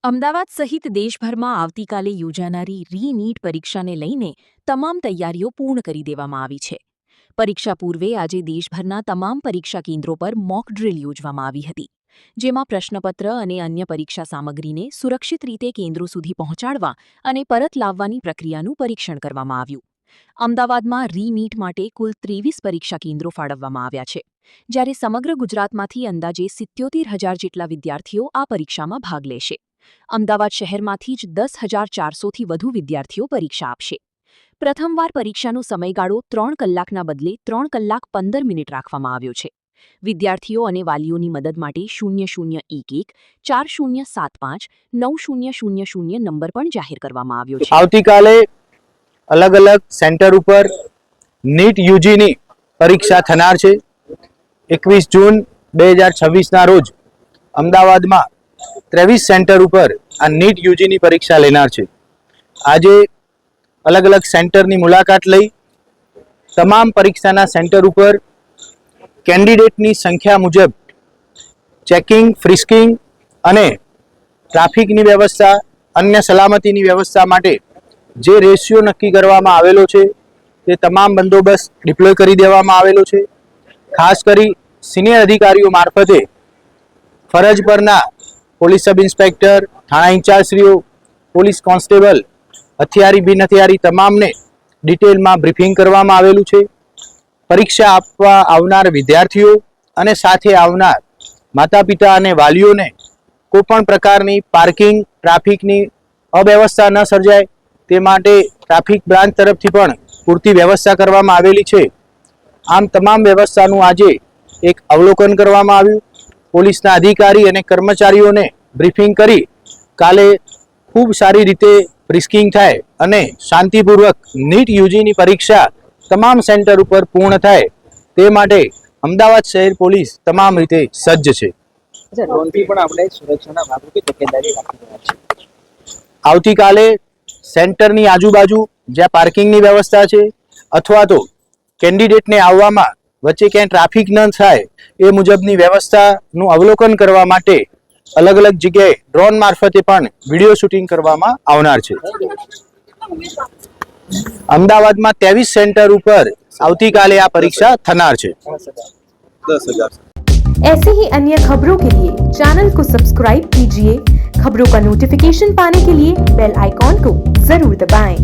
અમદાવાદ સહિત દેશભરમાં આવતીકાલે યોજાનારી રી-નીટ પરીક્ષાને લઈને તમામ તૈયારીઓ પૂર્ણ કરી દેવામાં આવી છે. પરીક્ષા પૂર્વે આજે દેશભરના તમામ પરીક્ષા કેન્દ્રો પર મોક ડ્રીલ યોજવામાં આવી હતી, જેમાં પ્રશ્નપત્ર અને અન્ય પરીક્ષા સામગ્રીને સુરક્ષિત રીતે કેન્દ્રો સુધી પહોંચાડવા અને પરત લાવવાની પ્રક્રિયાનું પરીક્ષણ કરવામાં આવ્યું. અમદાવાદમાં રી-નીટ માટે કુલ 23 પરીક્ષા કેન્દ્રો ફાળવવામાં આવ્યા છે, જ્યારે સમગ્ર ગુજરાતમાંથી અંદાજે 77,000 જેટલા વિદ્યાર્થીઓ આ પરીક્ષામાં ભાગ લેશે. અમદાવાદ શહેરમાંથી જ 10,400થી વધુ વિદ્યાર્થીઓ પરીક્ષા આપશે. પ્રથમવાર પરીક્ષાનો સમયગાળો 3 કલાકના બદલે 3 કલાક 15 મિનિટ રાખવામાં આવ્યો છે. વિદ્યાર્થીઓ અને વાલીઓની મદદ માટે 0011 4075 9000 નંબર પણ જાહેર કરવામાં આવ્યો છે. આવતીકાલે અલગ અલગ સેન્ટર ઉપર નીટ યુજીની પરીક્ષા થનાર છે. 21 જૂન 2026 ના રોજ અમદાવાદમાં 23 સેન્ટર ઉપર આ નીટ યુજીની પરીક્ષા લેનાર છે. આજે અલગ અલગ સેન્ટરની મુલાકાત લઈ તમામ પરીક્ષાના સેન્ટર ઉપર કેન્ડિડેટની સંખ્યા મુજબ ચેકિંગ, ફ્રિસ્કિંગ અને ટ્રાફિકની વ્યવસ્થા, અન્ય સલામતીની વ્યવસ્થા માટે જે રેશિયો નક્કી કરવામાં આવેલો છે તે તમામ બંદોબસ્ત ડિપ્લોય કરી દેવામાં આવેલો છે. ખાસ કરી સિનિયર અધિકારીઓ મારફતે ફરજ પરના પોલીસ સબ ઇન્સ્પેક્ટર, થાણા ઇન્ચાર્જશ્રીઓ, પોલીસ કોન્સ્ટેબલ, હથિયારી બિન હથિયારી તમામને ડિટેલમાં બ્રીફિંગ કરવામાં આવેલું છે. પરીક્ષા આપવા આવનાર વિદ્યાર્થીઓ અને સાથે આવનાર માતા પિતા અને વાલીઓને કોઈપણ પ્રકારની પાર્કિંગ, ટ્રાફિકની અવ્યવસ્થા ન સર્જાય તે માટે ટ્રાફિક બ્રાન્ચ તરફથી પણ પૂરતી વ્યવસ્થા કરવામાં આવેલી છે. આમ તમામ વ્યવસ્થાનું આજે એક અવલોકન કરવામાં આવ્યું. પોલીસના અધિકારી અને કર્મચારીઓને બ્રીફિંગ કરી કાલે ખૂબ સારી રીતે ફ્રિસ્કિંગ થાય અને શાંતિપૂર્વક નીટ યુજીની પરીક્ષા તમામ સેન્ટર ઉપર પૂર્ણ થાય તે માટે અમદાવાદ શહેર પોલીસ તમામ રીતે સજ્જ છે. આવતીકાલે સેન્ટરની આજુબાજુ જ્યાં પાર્કિંગની વ્યવસ્થા છે અથવા તો કેન્ડિડેટને આવવામાં વચ્ચે ક્યાંય ટ્રાફિક ન થાય એ મુજબની વ્યવસ્થાનું અવલોકન કરવા માટે અલગ અલગ જગ્યાએ ડ્રોન મારફતે પણ વિડીયો શૂટિંગ કરવામાં આવનાર છે. અમદાવાદમાં 23 સેન્ટર ઉપર આવતીકાલે આ પરીક્ષા થનાર છે. 10,000 ऐसे ही अन्य खबरों के लिए चैनल को सब्सक्राइब कीजिए. खबरों का नोटिफिकेशन पाने के लिए बेल आइकॉन को जरूर दबाएं.